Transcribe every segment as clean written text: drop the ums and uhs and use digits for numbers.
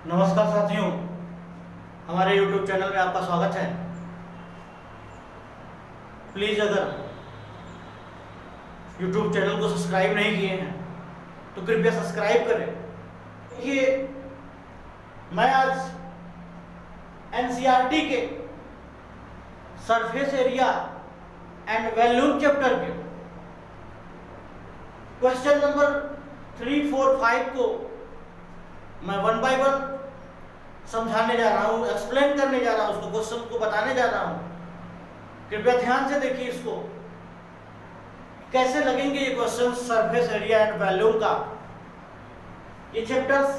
नमस्कार साथियों, हमारे YouTube चैनल में आपका स्वागत है। प्लीज़ अगर YouTube चैनल को सब्सक्राइब नहीं किए हैं तो कृपया सब्सक्राइब करें। देखिए, मैं आज NCERT के surface area and volume chapter के क्वेश्चन नंबर 3, 4, 5 को मैं 1 बाय 1 समझाने जा रहा हूँ, एक्सप्लेन करने जा रहा हूँ, उसको क्वेश्चन को बताने जा रहा हूँ। कृपया ध्यान से देखिए इसको, कैसे लगेंगे ये question surface area and volume का। ये चैप्टर्स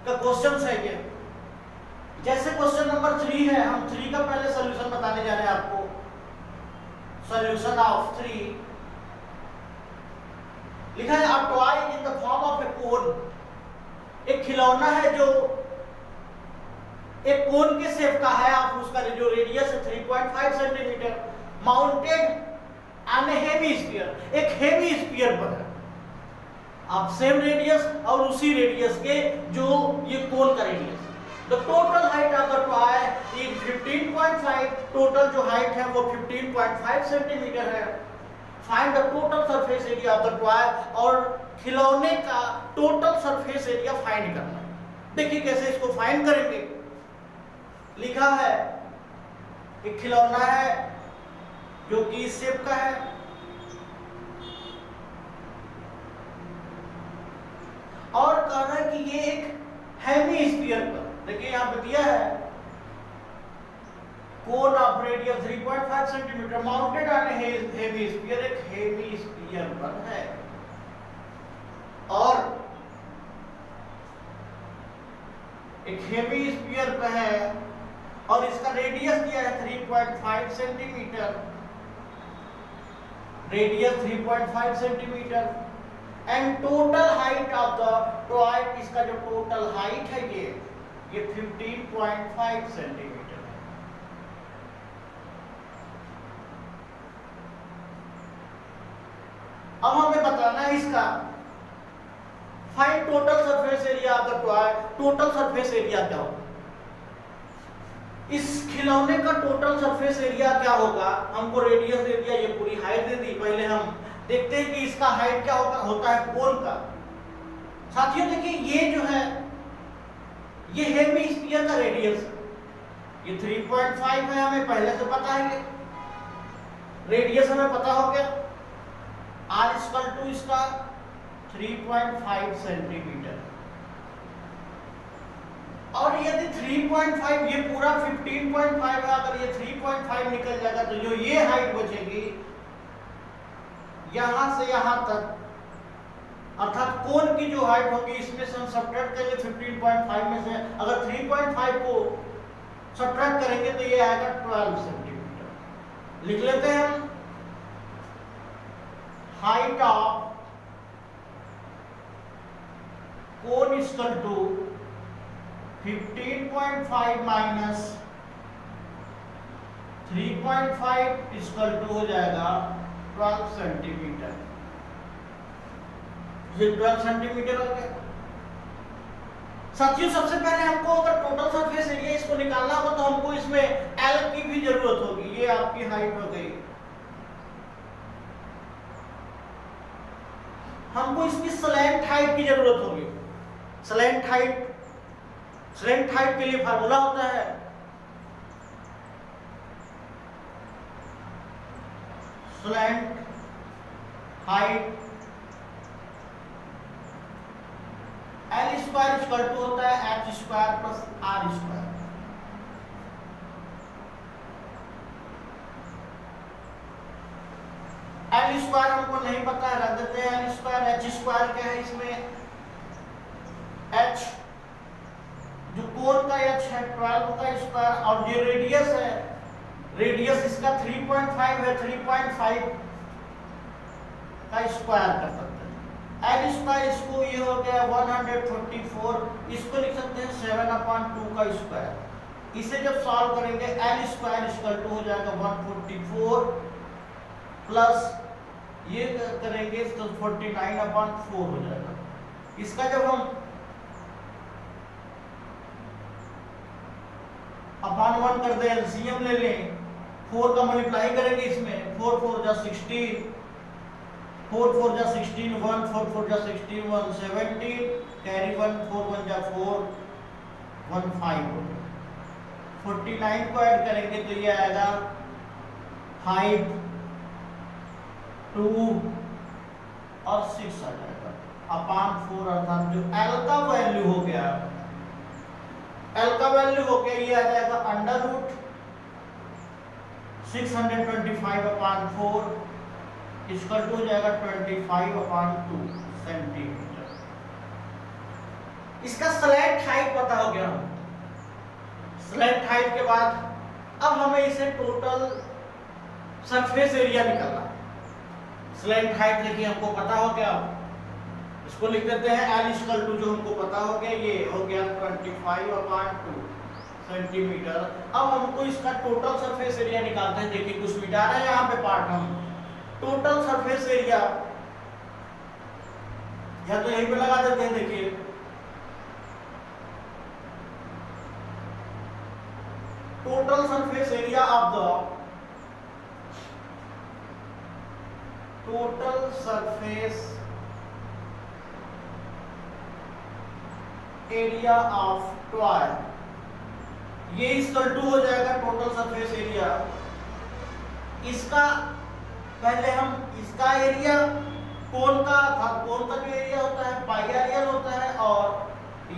का क्वेश्चन है ये। जैसे क्वेश्चन नंबर 3 है, हम 3 का पहले सॉल्यूशन बताने जा रहे हैं आपको। सॉल्यूशन ऑफ 3 लिखा है, a toy in the form of a cone. एक खिलौना है जो एक कोन के शेप का है। आप उसका जो रेडियस है 3.5 centimetre, mounted on a hemisphere, एक हेमी स्फीयर पर है। आप सेम रेडियस और उसी रेडियस के जो ये कोन का radius. The total height of the toy is 15.5, total जो हाइट है वो 15.5 सेंटीमीटर है। Find the total surface area of the toy, और खिलौने का टोटल सरफेस एरिया फाइंड करना है। देखिए कैसे इसको फाइंड करेंगे। लिखा है एक खिलौना है जो कि इस शेप का है, और कह रहा है कि ये एक हेमी स्फीयर पर, देखिए यहां पे दिया है cone of radius 3.5 centimetre, mounted on hemisphere, एक हेमी स्फीयर पर है। और एक हेमी स्फीयर पर है और इसका रेडियस दिया है 3.5 centimetre, radius 3.5 centimetre, and total height of the toy, इसका जो टोटल हाइट है ये 15.5 सेंटीमीटर है। अब हमें बताना है इसका find total surface area of the toy. Total surface area क्या होगा, इस खिलौने का टोटल सरफेस एरिया क्या होगा। हमको रेडियस दे दिया, ये पूरी हाइट दे दी। पहले हम देखते हैं कि इसका हाइट क्या होता है कोन का। साथियों देखिए, ये जो है ये हेमी स्फीयर का रेडियस है, ये 3.5 है, हमें पहले से पता है। ये रेडियस हमें पता हो गया, r इक्वल टू इसका 3.5 सेंटीमीटर। और यदि 3.5 ये पूरा 15.5 है, अगर ये 3.5 निकल जाएगा तो जो ये हाइट बचेगी यहां से यहां तक, अर्थात कोन की जो हाइट होगी इसमें से हम सब्ट्रैक्ट करेंगे 15.5 में से। अगर 3.5 को सब्ट्रैक्ट करेंगे तो ये आएगा 12 सेंटीमीटर। लिख लेते हैं हम, height of cone equal to 15.5 minus 3.5 equal to हो जाएगा 12 सेंटीमीटर। ये 12 सेंटीमीटर हो गया। साथियों सबसे पहले हमको अगर टोटल सरफेस एरिया इसको निकालना हो तो हमको इसमें एल की भी जरूरत होगी। ये आपकी हाइट हो गई, हमको इसकी स्लैंट हाइट की जरूरत होगी। स्लैंट हाइट के लिए फार्मूला होता है slant height l square equal to होता है h square plus r square. L square हमको नहीं पता है, रख देते हैं एल स्क्वायर। एच स्क्वायर क्या है इसमें, एच जो कोन का एच है 12 का स्क्वायर, और जो रेडियस है, रेडियस इसका 3.5 है, 3.5 का स्क्वायर कर सकते हैं। एल स्क्वायर इसको ये हो गया 144, इसको लिख सकते हैं 7/2 का स्क्वायर। इसे जब सॉल्व करेंगे एल स्क्वायर इक्वल टू हो जाएगा 144 प्लस ये करेंगे तो 49/4 हो जाएगा। इसका जब हम अपॉन 1 कर दे, एलसीएम ले लें, 4 का मल्टीप्लाई करेंगे इसमें, 4 4 जा 16, 4 4 जा 16 1, 4 4 जा 16 1 17, कैरी 1, 4 1 जा 4 1 5 हो गया। 49 को ऐड करेंगे तो ये आएगा 5 2 और 6 आ जाएगा अपॉन 4, अर्थात जो एल का वैल्यू हो गया, एल का वैल्यू हो गया ये आ जाएगा अंडर रूट 625 अपॉन 4 इसका टू हो जाएगा 25 अपॉन 2 सेंटीमीटर। इसका स्लैंट हाइट पता हो गया। स्लैंट हाइट के बाद अब हमें इसे टोटल सरफेस एरिया निकालना। स्लैंट हाइट देखिए हमको पता हो गया, इसको लिख देते हैं एल इक्वल टू, जो हमको पता हो गया ये हो गया 25 अपॉन 2 सेंटीमीटर। अब हमको इसका टोटल सरफेस एरिया निकालते हैं। देखिए कुछ मिटा रहे हैं यहाँ पे पार्ट, हम टोटल सरफेस एरिया या तो यहीं पे लगा देते हैं। देखिए total surface area of the total surface area of toy, ये इक्वल टू हो जाएगा टोटल सरफेस एरिया। इसका पहले हम इसका एरिया कोन का था, कोन का जो एरिया होता है पाइरियल होता है, और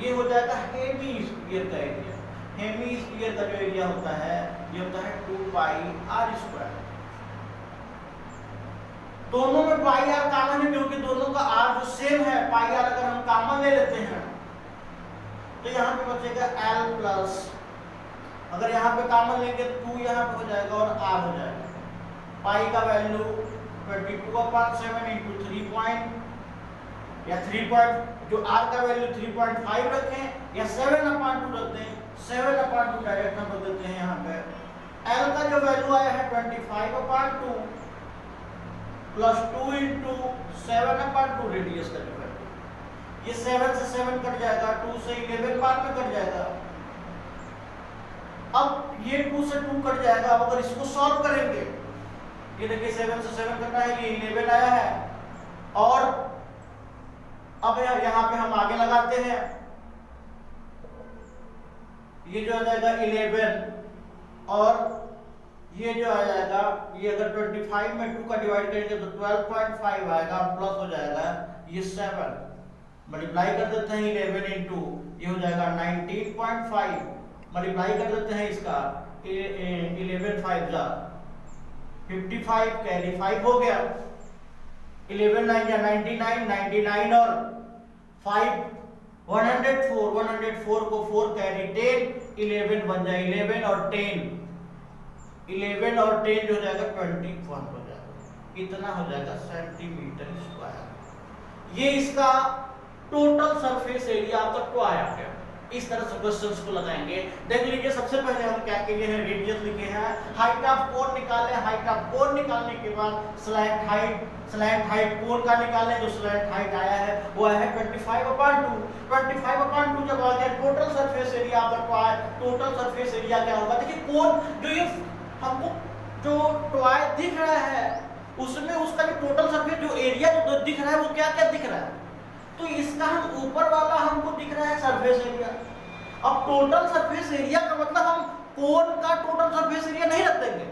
ये हो जाएगा हेमी स्फीयर का एरिया। हेमी स्फीयर का जो एरिया होता है ये होता है 2 पाई आर स्क्वायर। दोनों में पाई आर कॉमन है क्योंकि दोनों का आर जो सेम है, पाई आर अगर हम कॉमन ले लेते हैं तो यहाँ पे बचेगा एल प्लस, अगर यहाँ पे कॉमन लेंगे 2 यहाँ पे हो जाएगा और आर हो जाएगा। पाई का वैल्यू 22/7 इंटू 3 पॉइंट या 3 पॉइंट, जो आर का वैल्यू 3.5 रखें या 7/2 रख दें, 7/2 डायरेक्ट हम रख देते हैं यहाँ पे। एल का जो वैल्यू आया है 25/2 प्लस 2 इंटू 7/2 रेडियस का जो वैल्यू, ये 7 से 7 कट जाएगा, 2 से 11 बाद में कट जाएगा। अब ये 2 से 2 कट जाएगा। अब अगर इसको सॉल्व करेंगे, ये देखिए 7 से 7 कटा है, ये 11 आया है, और अब यहाँ पे हम आगे लगाते हैं, ये जो आ जाएगा 11 और ये जो आ जाएगा, ये अगर 25 में 2 का डिवाइड करेंगे तो 12.5 आएगा, प्लस हो जाएगा ये 7, मल्टीप्लाई कर देते हैं 11 इंटू ये हो जाएगा 19.5, मल्टीप्लाई कर देते हैं इसका 11 5 जा 55, कैरी 5 हो गया, 11 9 या 99, 99 और 5 104 को 4 कैरी 10, 11 बन जाए 11 और 10, 11 और 10 जो हो जाएगा 21 हो जाएगा, इतना हो जाएगा सेंटीमीटर स्क्वायर। ये इसका टोटल सरफेस एरिया आपका टॉय आ गया। इस तरह से क्वेश्चंस को लगाएंगे। देख लीजिए सबसे पहले हम क्या किए हैं, रेडियस लिखे हैं, हाइट ऑफ कोन निकाले, हाइट ऑफ कोन निकालने के बाद स्लैंट हाइट कोन का निकालें, जो स्लैंट हाइट आया है वो आया है 25/2, 25/2 जब आ गया टोटल सरफेस एरिया आपका टॉय, टोटल सरफेस एरिया क्या होगा, देखिए कोन जो ये हमको जो टॉय दिख रहा है उसमें उसका जो टोटल सरफेस जो एरिया जो दिख रहा है वो क्या क्या दिख रहा है, तो इसका हम ऊपर वाला हमको दिख रहा है सरफेस एरिया। अब टोटल सरफेस एरिया का मतलब हम कोन का टोटल सरफेस एरिया नहीं रख देंगे,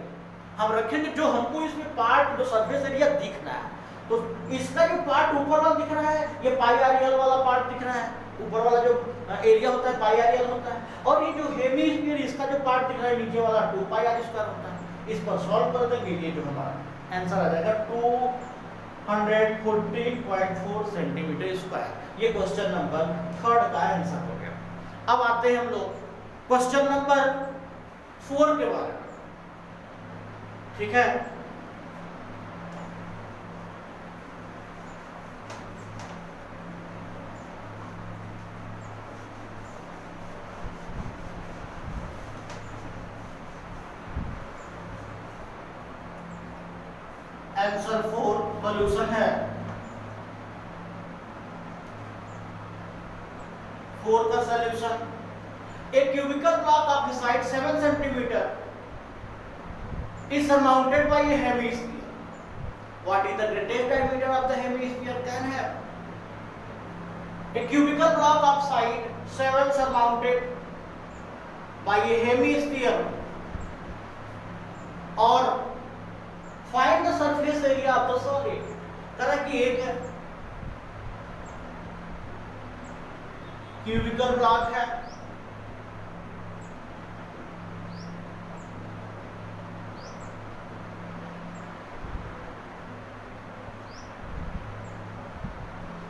हम रखेंगे जो हमको इसमें पार्ट जो सरफेस एरिया दिख रहा है, तो इसका जो पार्ट ऊपर वाला दिख रहा है ये पाइरियल वाला पार्ट दिख रहा है, ऊपर वाला जो एरिया होता है पाइरियल होता है, और ये जो हेमिस्फीयर इसका जो पार्ट दिख रहा है नीचे वाला 2 पाई आर स्क्वायर होता है। इस पर सॉल्व कर देंगे, ये जो हमारा आंसर आ जाएगा 214.4 सेंटीमीटर स्क्वायर। ये क्वेश्चन नंबर 3 का आंसर हो गया। अब आते हैं हम लोग क्वेश्चन नंबर 4 के बारे में, ठीक है। आंसर 4 सॉल्यूशन है 4 का solution. A cubical block of the size 7 centimeter is surmounted by a hemisphere. What is the greatest diameter of the hemisphere can have? A cubical block of side 7 surmounted by a hemisphere, or find the surface area of the solid. तरह की एक cubical block है,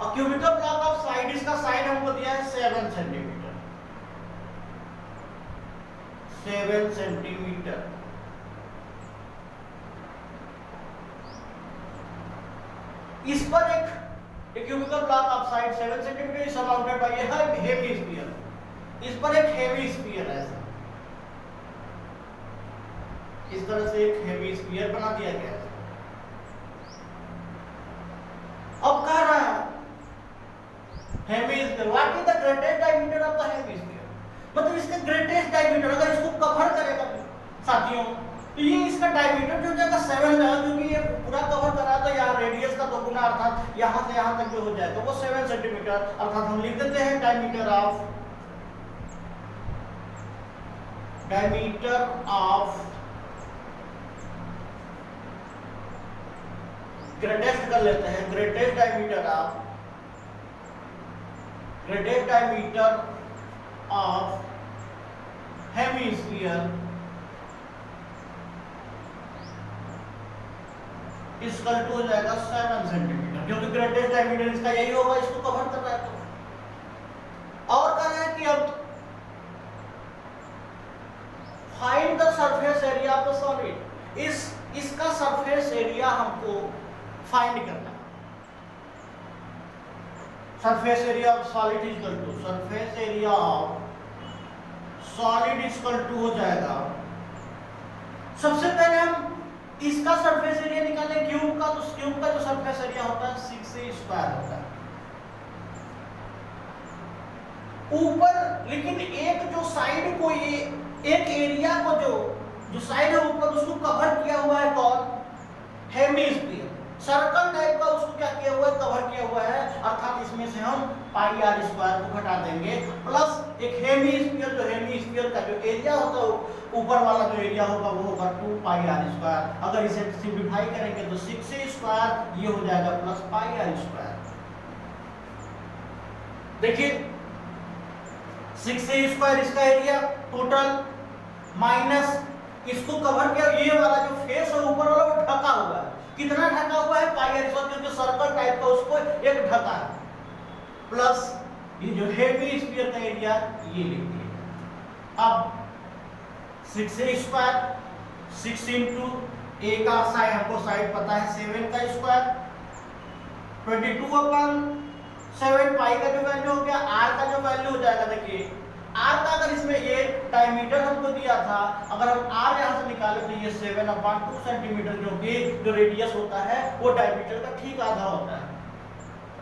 और cubical block of side, इसका side हमको दिया है 7 centimetre, 7 centimetre. इस पर एक cubical block of side 7 centimetre is surrounded by A hemisphere. इस पर एक हेमिस्फीयर है, ऐसा इस तरह से एक हेमिस्फीयर बना दिया गया है। अब कह रहा है hemisphere, what is the greatest diameter of the hemisphere, मतलब इसका ग्रेटेस्ट डायमीटर अगर इसको कवर करेगा साथियों तो ये इसका डायमीटर जो जाएगा 7 हो जाएगा, क्योंकि ये पूरा कवर करा तो यहाँ रेडियस का 2 गुना अर्थात यहाँ से यहाँ तक जो हो जाए तो वो 7 सेंटीमीटर, अर्थात हम लिख देते हैं डायमीटर ऑफ ग्रेटेस्ट कर लेते हैं, ग्रेटेस्ट डायमीटर ऑफ हेमिस्फीयर इसका टू हो जाएगा 7 सेंटीमीटर, क्योंकि ग्रेटेस्ट डायमीटर इसका यही होगा, इसको कवर कर रहा है। तो और कह रहा है कि अब find the surface area of the solid, इसका सरफेस एरिया हमको फाइंड करना है। Surface area of solid equal to surface area of solid equal to हो जाएगा, सबसे पहले हम इसका सरफेस एरिया निकालें क्यूब का, तो क्यूब का जो सरफेस एरिया होता है 6a स्क्वायर होता है ऊपर, लेकिन एक जो साइड को ये एक एरिया को जो साइड है ऊपर उसको कवर किया हुआ है कौन, हेमिस्फीयर, सर्कल टाइप का उसको क्या किया हुआ है, कवर किया हुआ है, अर्थात इसमें से हम पाई आर स्क्वायर को घटा देंगे, प्लस एक हेमिस्फीयर, जो हेमिस्फीयर का जो एरिया होता है ऊपर वाला जो एरिया होगा वो होगा 2 पाई आर स्क्वायर। अगर इसे सिंप्लीफाई करेंगे तो 6a स्क्वायर ये हो जाएगा प्लस पाई आर स्क्वायर। देखिए 6a स्क्वायर इसका एरिया टोटल माइनस इसको कवर किया, ये वाला जो फेस है ऊपर वाला वो ढका हुआ है, कितना ढका हुआ है पाई आर स्क्वायर, क्योंकि सर्कल टाइप का उसको एक ढका है, प्लस ये जो हेमिस्फीयर का एरिया ये लिख दिए। अब 6a स्क्वायर 6 इंटू a का साइड हमको साइड पता है 7 का स्क्वायर 22/7 पाई का जो वैल्यू हो गया, r का जो वैल्यू हो जाएगा, देखिए r का अगर इसमें ये डायमीटर हमको दिया था, अगर हम r यहाँ से निकाले तो ये 7/2 सेंटीमीटर जो कि जो रेडियस होता है वो डायमीटर का ठीक आधा होता है।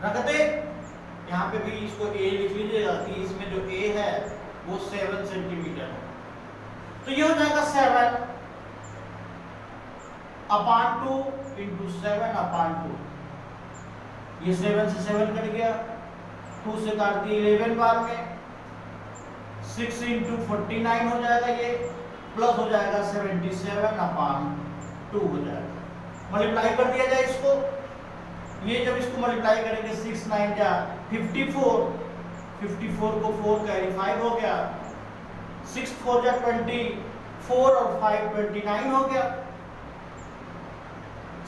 रख दे यहाँ पे भी इसको a लिख लीजिएगा कि इसमें जो a है वो 7 सेंटीमीटर है, तो ये हो जाएगा 7/2 इंटू 7/2, ये 7 से 7 कट गया, 2 से काट दिए 11 बार में, 6 इंटू 49 हो जाएगा ये, प्लस हो जाएगा 77/2 हो जाएगा। मल्टीप्लाई कर दिया जाए इसको, ये जब इसको मल्टीप्लाई करेंगे 6 9 जा 54, 54 को 4 कैरी 5 हो गया, 6 4 जा 24 और 5 29 हो गया।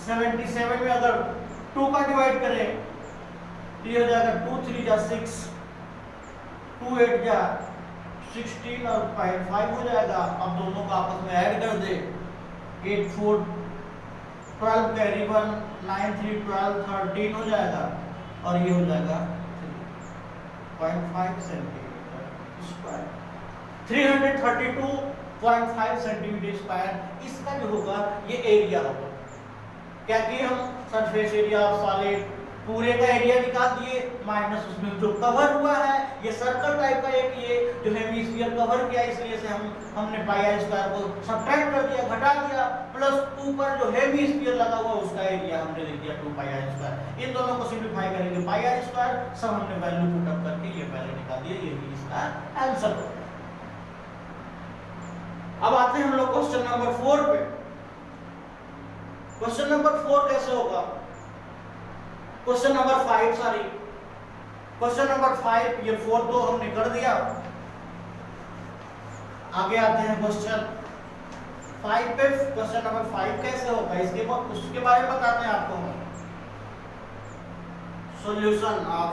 77 में अगर 2 का डिवाइड करें तो ये हो जाएगा 2 3 जा 6, 2 8 जा 16 और 5 हो जाएगा। अब दोनों को आपस में ऐड कर दे, 8 4 12 कैरी 1, 9 3 12 13 हो जाएगा, और ये हो जाएगा 3.5 सेंटीमीटर स्क्वायर, 332.5 सेंटीमीटर स्क्वायर इसका जो होगा ये एरिया होगा। क्या कि हम सरफेस एरिया ऑफ सॉलिड पूरे का एरिया निकाल दिए माइनस उसमें जो कवर हुआ है, ये सर्कल टाइप का एक ये जो हेमिस्फीयर कवर किया, इसलिए से हमने पाई आर स्क्वायर को सब्ट्रैक्ट कर दिया, घटा दिया, प्लस ऊपर जो हेमिस्फीयर लगा हुआ उसका एरिया हमने लिख दिया 2 पाई आर स्क्वायर। इन दोनों को सिंपलीफाई करेंगे, पाई आर स्क्वायर सब हमने वैल्यू पुट अप करके ये पहले निकाल दिया, ये भी इसका आंसर हो गया। अब आते हैं हम लोग क्वेश्चन नंबर 4 पे। क्वेश्चन नंबर 4 कैसे होगा? Question number 5 sorry question number 5, ये 4 तो हमने कर दिया। आगे आते हैं क्वेश्चन 5 पे। क्वेश्चन नंबर 5 कैसे होगा इसके बाद उसके बारे में बताते हैं आपको हम। सॉल्यूशन ऑफ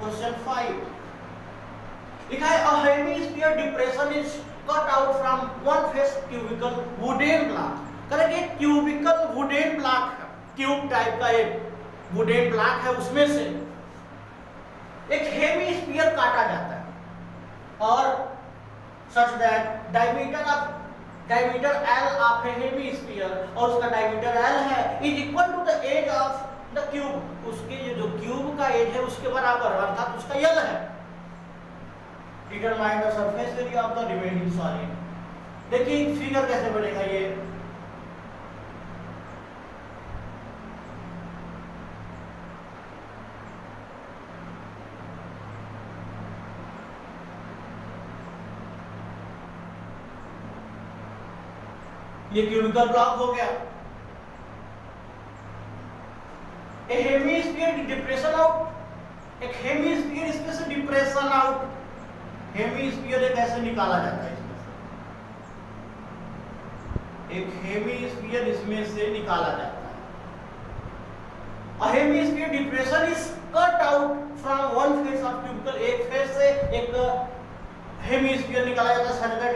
क्वेश्चन 5 लिखा है a hemisphere depression is cut out from one face cubical wooden block. करेंगे cubical wooden block, cube type का एक वुडन ब्लॉक है, उसमें से एक हेमिस्फीयर काटा जाता है और such that diameter L of a hemisphere और उसका डायमीटर L है is equal to the edge of the cube. उसके ये जो क्यूब का एज है उसके बराबर, अर्थात उसका L है। Determine the surface area of the remaining solid. देखिए फिगर कैसे बनेगा ये। ये क्यूबिकल ब्लॉक हो गया। ए हेमिस्फीयर डिप्रेशन आउट, एक हेमिस्फीयर इसमें से डिप्रेशन आउट, हेमिस्फीयर एक ऐसे निकाला जाता है इसमें से, एक हेमिस्फीयर इसमें से निकाला जाता है। A hemisphere depression is cut out from one face of cubicle, एक फेस से एक हेमिस्फीयर निकाला जाता है such that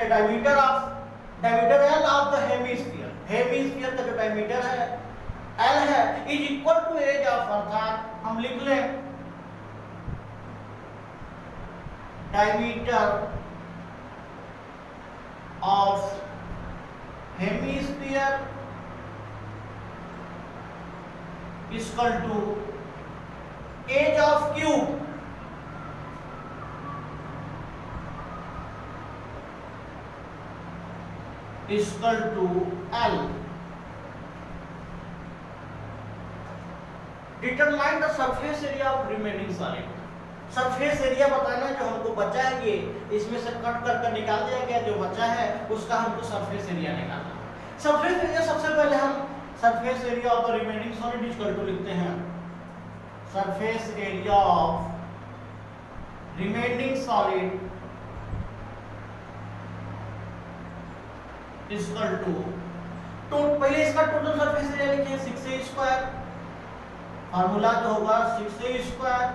diameter L of the hemisphere, hemisphere का जो डायमीटर है L है is equal to edge of, अर्थात हम लिख लें diameter of hemisphere equal to edge of cube equal to L। Determine the surface area of remaining solid. Surface area बताना जो हमको बचा है, ये इसमें से कट कर निकाल दिया गया, जो बचा है उसका हमको सरफेस एरिया निकालना है। सरफेस एरिया सबसे पहले हम surface area of the remaining solid equal to लिखते हैं surface area of remaining solid equal to पहले इसका टोटल सरफेस एरिया लिखिए 6a स्क्वायर, फार्मूला जो होगा 6a स्क्वायर,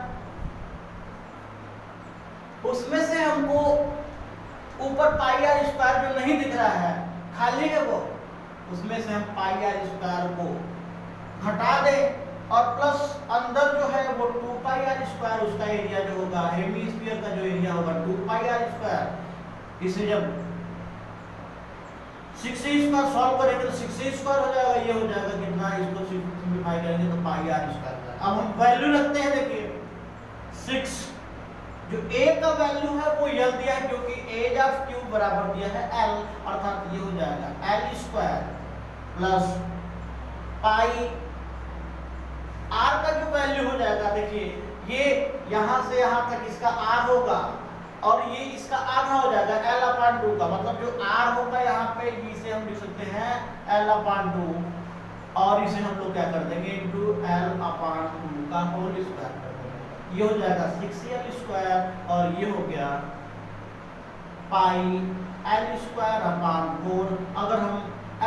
उसमें से हमको ऊपर पाई आर स्क्वायर जो नहीं दिख रहा है खाली है वो, उसमें से हम पाई आर स्क्वायर को घटा दें और प्लस अंदर जो है वो 2 पाई आर स्क्वायर, उसका एरिया जो होगा हेमिस्फीयर का जो एरिया होगा 2 पाई आर स्क्वायर। इसे जब 6a स्क्वायर सॉल्व करेंगे तो 6a स्क्वायर हो जाएगा, ये हो जाएगा कितना, इसको सिंपलीफाई करेंगे तो पाई आर स्क्वायर। अब हम वैल्यू रखते हैं, देखिए 6 जो a का वैल्यू है वो L दिया है क्योंकि एज ऑफ क्यूब बराबर दिया है L, अर्थात ये हो जाएगा L square plus pi R का जो वैल्यू हो जाएगा, देखिए ये यहां से यहां तक इसका R होगा और ये इसका आधा हो जाएगा L/2 का, मतलब जो R होगा यहाँ पे इसे हम लिख सकते हैं L/2 और इसे हम लोग क्या कर देंगे इनटू L/2 का होल स्क्वायर कर देंगे, ये हो जाएगा 6L स्क्वायर और ये हो गया पाई L स्क्वायर अपॉन 4। अगर हम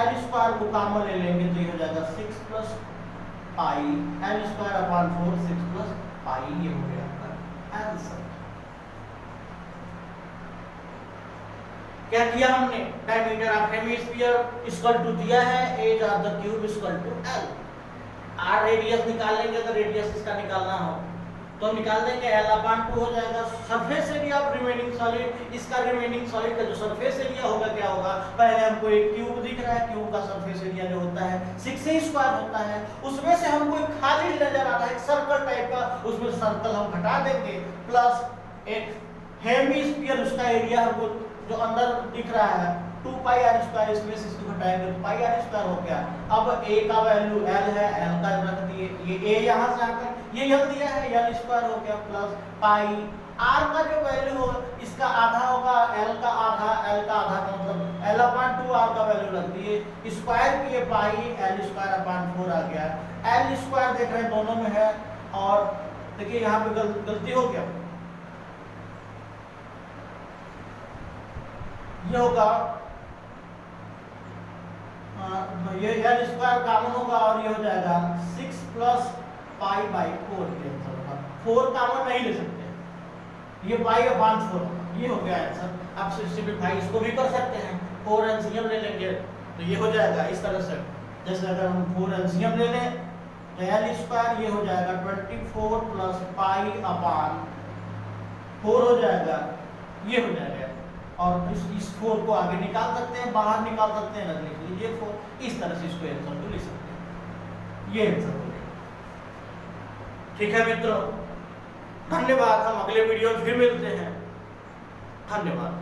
L स्क्वायर को कॉमन ले लेंगे तो ये हो जाएगा 6 plus pi L square upon 4, 6 plus pi, ये हो गया आपका आंसर। क्या किया हमने, diameter of hemisphere equal to दिया है edge of the cube equal to L। R radius निकाल लेंगे तो रेडियस इसका निकालना हो तो हम निकाल देंगे L/2 हो जाएगा surface area of remaining solid. इसका रिमेनिंग सॉलिड का जो सरफेस एरिया होगा क्या होगा, पहले हमको एक क्यूब दिख रहा है, क्यूब का सरफेस एरिया जो होता है 6a स्क्वायर होता है, उसमें से हमको एक खाली नजर आ रहा है एक सर्कल टाइप का, उसमें सर्कल हम हटा देंगे, प्लस एक हेमिस्फीयर उसका एरिया हमको जो अंदर दिख रहा है 2πr², इसमें से इसको हटाएंगे तो πr² हो गया। अब a का वैल्यू l है, l का रख दिए, ये a यहाँ से आकर ये l दिया है, l² हो गया, प्लस पाई r का जो वैल्यू हो इसका आधा होगा, l का आधा का मतलब L/2 r का वैल्यू रख दिए, स्क्वायर किए पाई l²/4 आ गया। l² देख रहे हैं दोनों में है, और देखिए यहाँ पे गलती हो गया, ये होगा ये l² कॉमन होगा और ये हो जाएगा 6 + π/4 के आंसर होगा। 4 कॉमन नहीं ले सकते, ये π/4 ये हो गया आंसर। आप सिंपलीफाई इसको भी कर सकते हैं, 4 एलसीएम ले लेंगे तो ये हो जाएगा इस तरह से, जैसे अगर हम 4 एलसीएम ले लें तो l² ये हो जाएगा 24 + π/4 हो जाएगा, ये हो जाएगा। और इस 4 को आगे निकाल सकते हैं, बाहर निकाल सकते हैं, ना लिख लीजिए 4, इस तरह से इसको आंसर को लिख सकते हैं, ये आंसर हो गया। ठीक है मित्रों, धन्यवाद। हम अगले वीडियो में फिर मिलते हैं, धन्यवाद।